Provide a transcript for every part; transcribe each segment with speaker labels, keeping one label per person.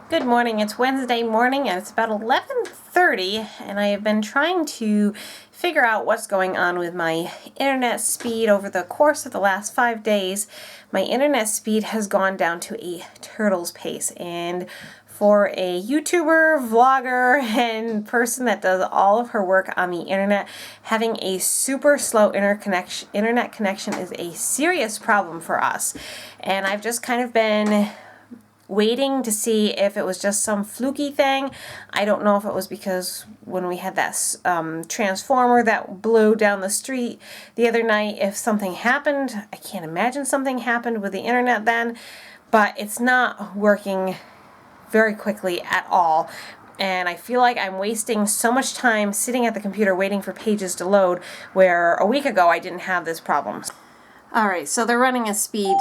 Speaker 1: Good morning. It's Wednesday morning and it's about 11:30 and I have been trying to figure out what's going on with my internet speed over the course of the last 5 days. My internet speed has gone down to a turtle's pace, and for a YouTuber, vlogger, and person that does all of her work on the internet, having a super slow internet connection is a serious problem for us. And I've just kind of been waiting to see if it was just some fluky thing. I don't know if it was because when we had that transformer that blew down the street the other night, if something happened. I can't imagine something happened with the internet then, but it's not working very quickly at all. And I feel like I'm wasting so much time sitting at the computer waiting for pages to load, where a week ago I didn't have this problem. Alright, so they're running a speed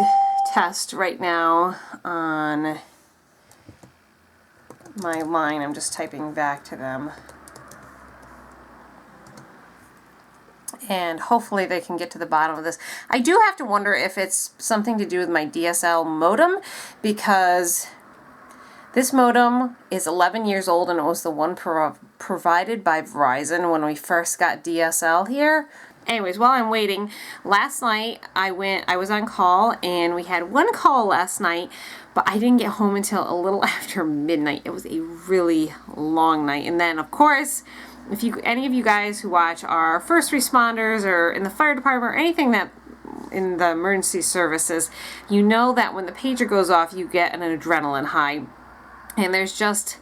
Speaker 1: test right now on my line. I'm just typing back to them. And hopefully they can get to the bottom of this. I do have to wonder if it's something to do with my DSL modem, because this modem is 11 years old and it was the one provided by Verizon when we first got DSL here. Anyways, while I'm waiting, last night I was on call, and we had one call last night, but I didn't get home until a little after midnight. It was a really long night. And then, of course, if any of you guys who watch are first responders or in the fire department or anything that in the emergency services, you know that when the pager goes off, you get an adrenaline high. And there's just,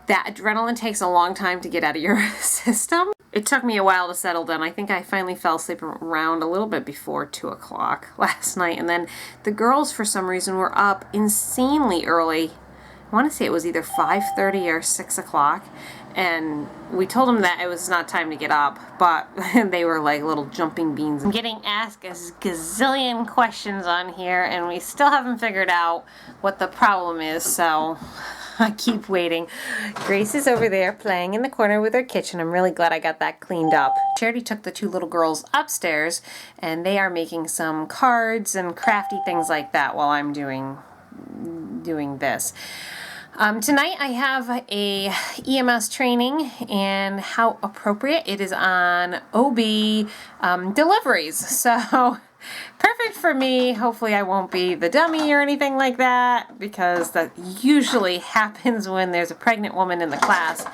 Speaker 1: that adrenaline takes a long time to get out of your system. It took me a while to settle down. I think I finally fell asleep around a little bit before 2 o'clock last night. And then the girls, for some reason, were up insanely early. I want to say it was either 5:30 or 6 o'clock. And we told them that it was not time to get up, but they were like little jumping beans. I'm getting asked a gazillion questions on here, and we still haven't figured out what the problem is, so I keep waiting. Grace is over there playing in the corner with her kitchen. I'm really glad I got that cleaned up. Charity took the 2 little girls upstairs, and they are making some cards and crafty things like that while I'm doing this. Tonight I have a EMS training, and how appropriate it is on OB deliveries. So perfect for me. Hopefully I won't be the dummy or anything like that, because that usually happens when there's a pregnant woman in the class.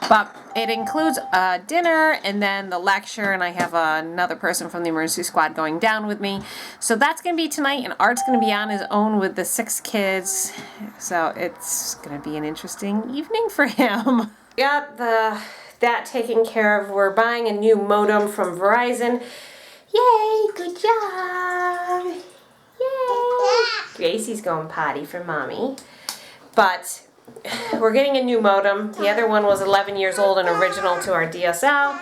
Speaker 1: But it includes a dinner and then the lecture, and I have another person from the emergency squad going down with me. So that's going to be tonight, and Art's going to be on his own with the 6 kids. So it's going to be an interesting evening for him. Got that taken care of. We're buying a new modem from Verizon. Yay, good job. Yay. Gracie's going potty for mommy. But we're getting a new modem. The other one was 11 years old and original to our DSL.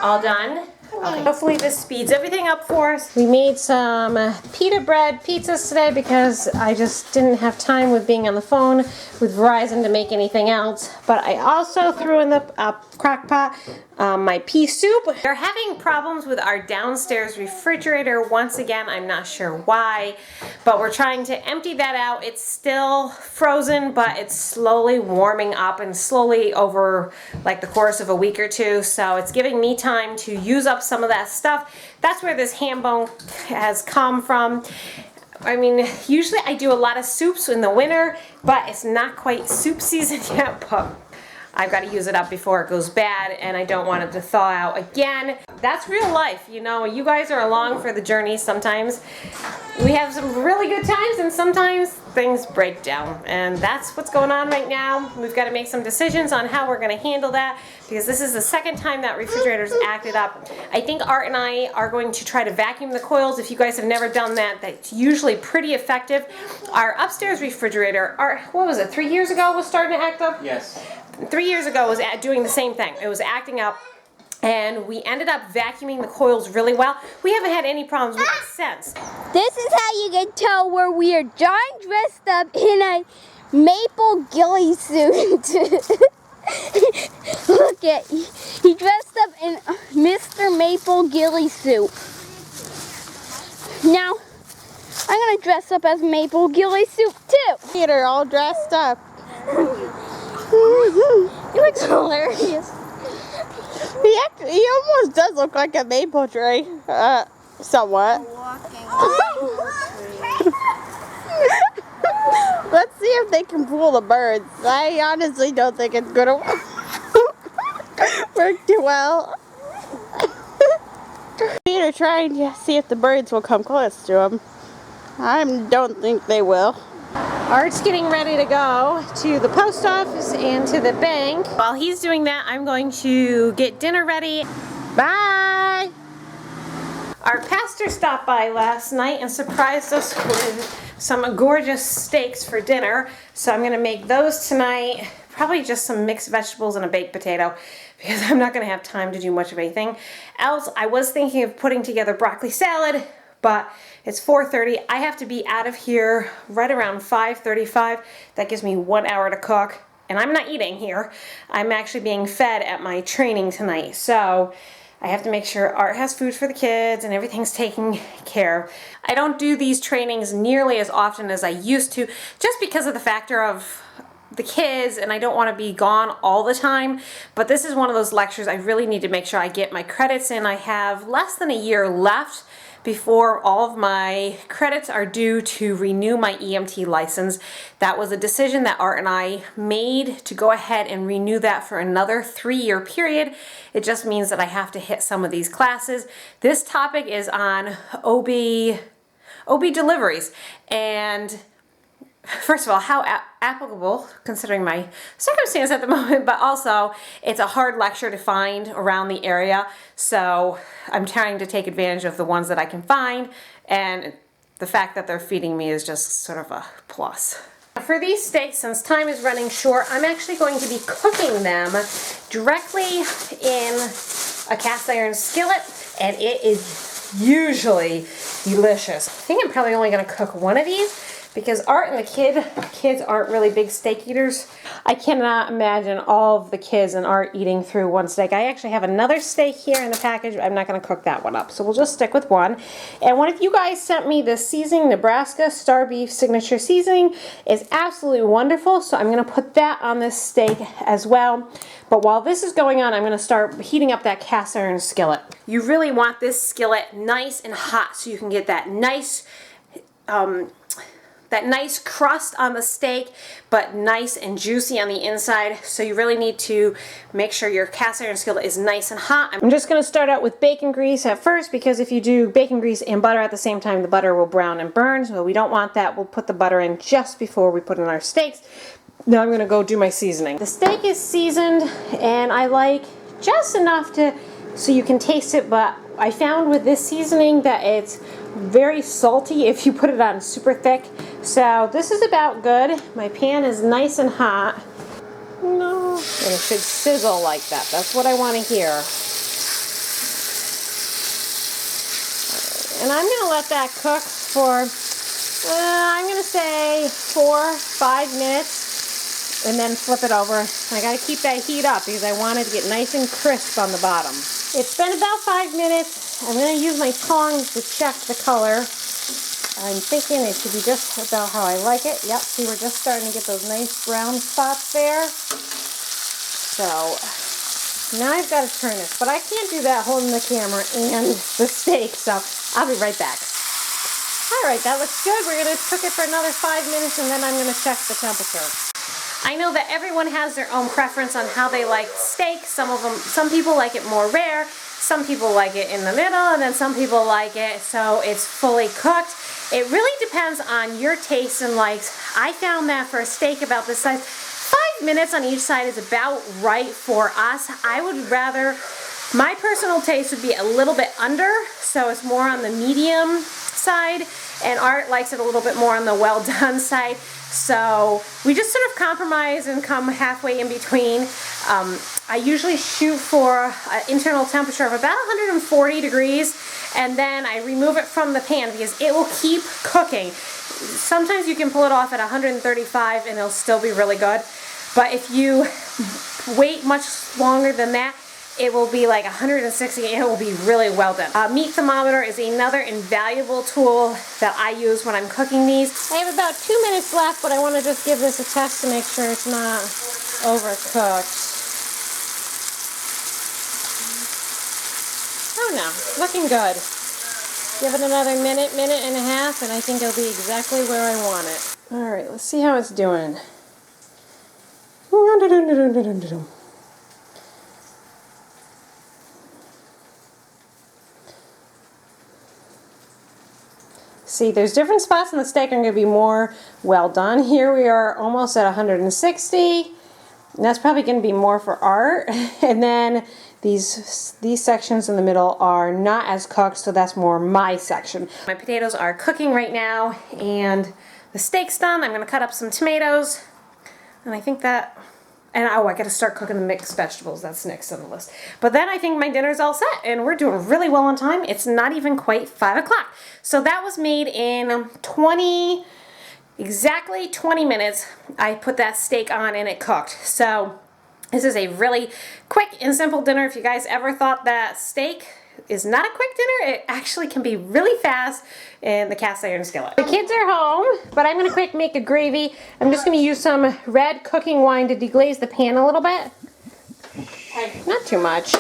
Speaker 1: All done. Okay. Hopefully this speeds everything up for us. We made some pita bread pizzas today because I just didn't have time with being on the phone with Verizon to make anything else. But I also threw in the crock pot my pea soup. They're having problems with our downstairs refrigerator once again. I'm not sure why, but we're trying to empty that out. It's still frozen, but it's slowly warming up, and slowly over like the course of a week or two. So it's giving me time to use up some of that stuff. That's where this ham bone has come from. I mean, usually I do a lot of soups in the winter, but it's not quite soup season yet, but I've got to use it up before it goes bad, and I don't want it to thaw out again. That's real life, you know. You guys are along for the journey sometimes. We have some really good times, and sometimes things break down, and that's what's going on right now. We've got to make some decisions on how we're going to handle that, because this is the second time that refrigerator's acted up. I think Art and I are going to try to vacuum the coils. If you guys have never done that, that's usually pretty effective. Our upstairs refrigerator, what was it, 3 years ago was starting to act up?
Speaker 2: Yes.
Speaker 1: 3 years ago was doing the same thing. It was acting up, and we ended up vacuuming the coils really well. We haven't had any problems with it since.
Speaker 3: This is how you can tell where we are. John dressed up in a maple ghillie suit. Look at, he dressed up in Mr. Maple ghillie suit. Now, I'm gonna dress up as Maple ghillie suit too.
Speaker 4: They're all dressed up.
Speaker 3: looks hilarious.
Speaker 2: He almost does look like a maple tree. Somewhat. Let's see if they can fool the birds. I honestly don't think it's gonna work too well. Peter trying to see if the birds will come close to him. I don't think they will.
Speaker 1: Art's getting ready to go to the post office and to the bank. While he's doing that, I'm going to get dinner ready. Bye! Our pastor stopped by last night and surprised us with some gorgeous steaks for dinner. So I'm going to make those tonight. Probably just some mixed vegetables and a baked potato because I'm not going to have time to do much of anything else. I was thinking of putting together broccoli salad, but it's 4:30. I have to be out of here right around 5:35. That gives me 1 hour to cook. And I'm not eating here. I'm actually being fed at my training tonight. So I have to make sure Art has food for the kids and everything's taken care of. I don't do these trainings nearly as often as I used to just because of the factor of the kids, and I don't want to be gone all the time. But this is one of those lectures I really need to make sure I get my credits in. I have less than a year left before all of my credits are due to renew my EMT license. That was a decision that Art and I made to go ahead and renew that for another 3-year period. It just means that I have to hit some of these classes. This topic is on OB deliveries, and first of all, how applicable considering my circumstance at the moment, but also it's a hard lecture to find around the area, so I'm trying to take advantage of the ones that I can find, and the fact that they're feeding me is just sort of a plus. For these steaks, since time is running short, I'm actually going to be cooking them directly in a cast iron skillet, and it is usually delicious. I think I'm probably only going to cook one of these because Art and the kids aren't really big steak eaters. I cannot imagine all of the kids and Art eating through one steak. I actually have another steak here in the package. I'm not going to cook that one up, so we'll just stick with one. And one of you guys sent me the seasoning, Nebraska Star Beef Signature Seasoning. It's absolutely wonderful, so I'm going to put that on this steak as well. But while this is going on, I'm going to start heating up that cast iron skillet. You really want this skillet nice and hot so you can get that nice crust on the steak, but nice and juicy on the inside. So you really need to make sure your cast iron skillet is nice and hot. I'm just going to start out with bacon grease at first, because if you do bacon grease and butter at the same time, the butter will brown and burn. So we don't want that. We'll put the butter in just before we put in our steaks. Now I'm going to go do my seasoning. The steak is seasoned, and I like just enough so you can taste it, but I found with this seasoning that it's very salty if you put it on super thick. So this is about good. My pan is nice and hot. No, and it should sizzle like that. That's what I want to hear. And I'm going to let that cook for, I'm going to say 4-5 minutes, and then flip it over. I got to keep that heat up because I want it to get nice and crisp on the bottom. It's been about 5 minutes. I'm going to use my tongs to check the color. I'm thinking it should be just about how I like it. Yep, see, we're just starting to get those nice brown spots there. So now I've got to turn this, but I can't do that holding the camera and the steak, so I'll be right back. All right, that looks good. We're going to cook it for another 5 minutes, and then I'm going to check the temperature. I know that everyone has their own preference on how they like steak. Some people like it more rare, some people like it in the middle, and then some people like it so it's fully cooked. It really depends on your tastes and likes. I found that for a steak about this size, 5 minutes on each side is about right for us. I would rather, my personal taste would be a little bit under, so it's more on the medium side, and Art likes it a little bit more on the well done side. So we just sort of compromise and come halfway in between. I usually shoot for an internal temperature of about 140 degrees, and then I remove it from the pan because it will keep cooking. Sometimes you can pull it off at 135 and it'll still be really good. But if you wait much longer than that, it will be like 160 and it will be really well done. Meat thermometer is another invaluable tool that I use when I'm cooking these. I have about 2 minutes left, but I want to just give this a test to make sure it's not overcooked. now. Looking good. Give it another minute, minute and a half, and I think it'll be exactly where I want it. All right, let's see how it's doing. See, there's different spots in the steak are going to be more well done. Here we are almost at 160. And that's probably going to be more for art. And then these sections in the middle are not as cooked, so that's more my section. My potatoes are cooking right now, and the steak's done. I'm going to cut up some tomatoes. And I think that... And oh, I got to start cooking the mixed vegetables. That's next on the list. But then I think my dinner's all set, and we're doing really well on time. It's not even quite 5 o'clock. So that was made in exactly 20 minutes. I put that steak on and it cooked. So this is a really quick and simple dinner. If you guys ever thought that steak is not a quick dinner, it actually can be really fast in the cast iron skillet. The kids are home, but I'm going to quick make a gravy. I'm just going to use some red cooking wine to deglaze the pan a little bit. Not too much.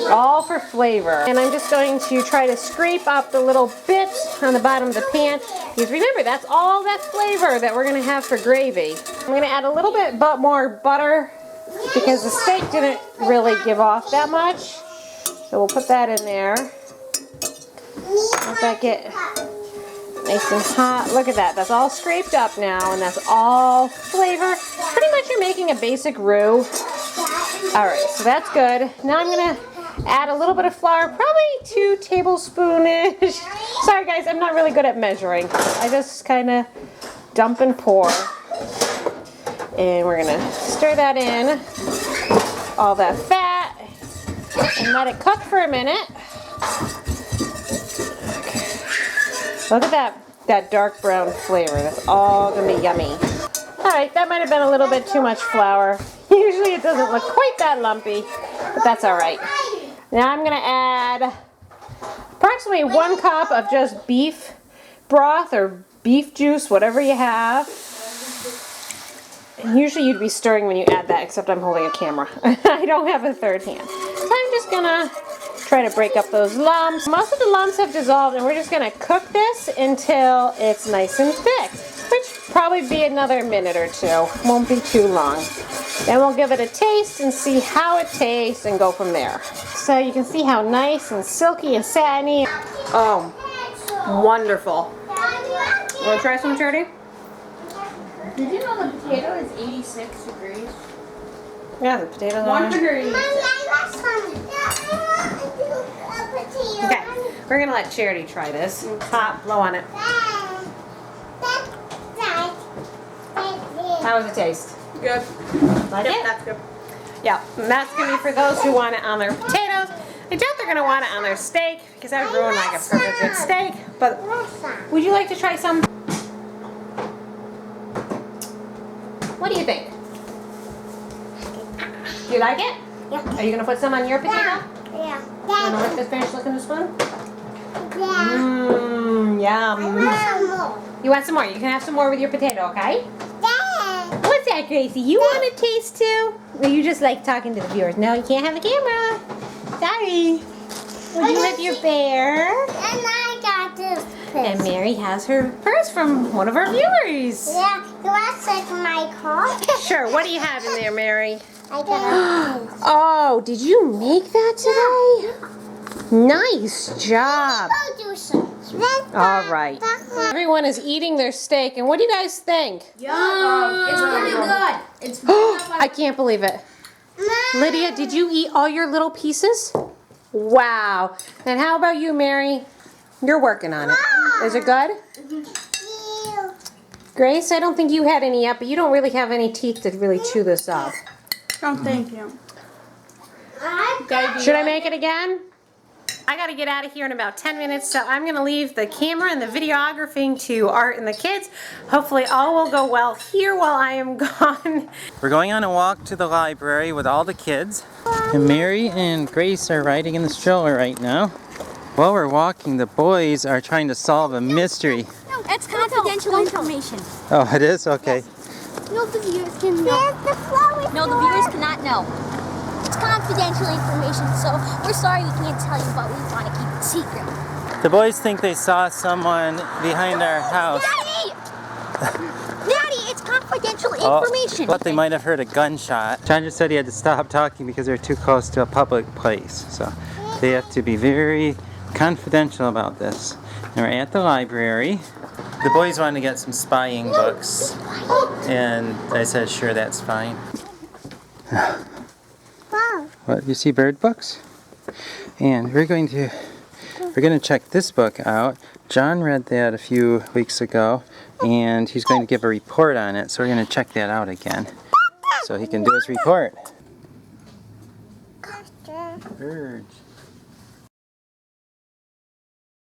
Speaker 1: All for flavor. And I'm just going to try to scrape up the little bits on the bottom of the pan. Because remember, that's all that flavor that we're going to have for gravy. I'm going to add a little bit more butter because the steak didn't really give off that much. So we'll put that in there. Let that get nice and hot. Look at that. That's all scraped up now, and that's all flavor. Pretty much you're making a basic roux. All right, so that's good. Now I'm going to add a little bit of flour, probably 2 tablespoons-ish. Sorry, guys, I'm not really good at measuring. I just kind of dump and pour. And we're going to stir that in. All that fat. And let it cook for a minute. Okay. Look at that dark brown flavor. That's all going to be yummy. Alright, that might have been a little bit too much flour. Usually it doesn't look quite that lumpy, but that's alright. Now I'm going to add approximately 1 cup of just beef broth or beef juice, whatever you have. And usually you'd be stirring when you add that, except I'm holding a camera. I don't have a third hand. So I'm just gonna try to break up those lumps. Most of the lumps have dissolved, and we're just gonna cook this until it's nice and thick, which probably be another minute or 2. Won't be too long. Then we'll give it a taste and see how it tastes and go from there. So you can see how nice and silky and satiny. Oh, wonderful. Wanna try some, Charity?
Speaker 2: Did you know the potato is 86 degrees?
Speaker 1: Yeah, the potatoes are.
Speaker 2: 186.
Speaker 1: Okay, we're gonna let Charity try this. Hot, blow on it. How does it taste?
Speaker 2: Good.
Speaker 1: Like it?
Speaker 2: That's good.
Speaker 1: Yeah, and that's gonna be for those who want it on their potatoes. I doubt they're gonna want it on their steak because that would ruin like a perfect good steak. But would you like to try some? What do you think? Do you like it?
Speaker 3: Yeah.
Speaker 1: Are you gonna put some on your potato?
Speaker 3: Yeah.
Speaker 1: Wanna lick this finish licking the spoon?
Speaker 3: Yeah.
Speaker 1: Mmm, yum. You want some more? You can have some more with your potato, okay? What's that, Gracie? You want a taste too? Or you just like talking to the viewers? No, you can't have the camera. Sorry. Would you lift your bear?
Speaker 3: And I got this.
Speaker 1: And Mary has her purse from one of our viewers.
Speaker 3: Yeah, you want to take my car?
Speaker 1: Sure. What do you have in there, Mary?
Speaker 3: I got this.
Speaker 1: Oh, did you make that today? Nice job.
Speaker 3: Go do some.
Speaker 1: All right. Everyone is eating their steak, and what do you guys think?
Speaker 2: Yum. It's pretty good. It's
Speaker 1: I can't believe it. Lydia, did you eat all your little pieces? Wow. And how about you, Mary? You're working on it. Is it good? Grace, I don't think you had any yet, but you don't really have any teeth to really chew this up.
Speaker 2: Oh, thank you.
Speaker 1: Should I make it again? I got to get out of here in about 10 minutes, so I'm going to leave the camera and the videographing to Art and the kids. Hopefully all will go well here while I am gone.
Speaker 4: We're going on a walk to the library with all the kids. And Mary and Grace are riding in the stroller right now. While we're walking, the boys are trying to solve a mystery.
Speaker 3: No, it's confidential information.
Speaker 4: Oh, it is? Okay.
Speaker 3: No, the viewers can know. No, the viewers cannot know. It's confidential information, so we're sorry we can't tell you, but we want to keep it secret.
Speaker 4: The boys think they saw someone behind our house.
Speaker 3: Daddy! Daddy, it's confidential
Speaker 4: Oh,
Speaker 3: information.
Speaker 4: but they might have heard a gunshot. John just said he had to stop talking because they're too close to a public place. So they have to be very confidential about this. And we're at the library. The boys wanted to get some spying books. And I said, sure, that's fine. What, you see bird books? And we're going to check this book out. John read that a few weeks ago, and he's going to give a report on it, so we're going to check that out again, so he can do his report. Birds.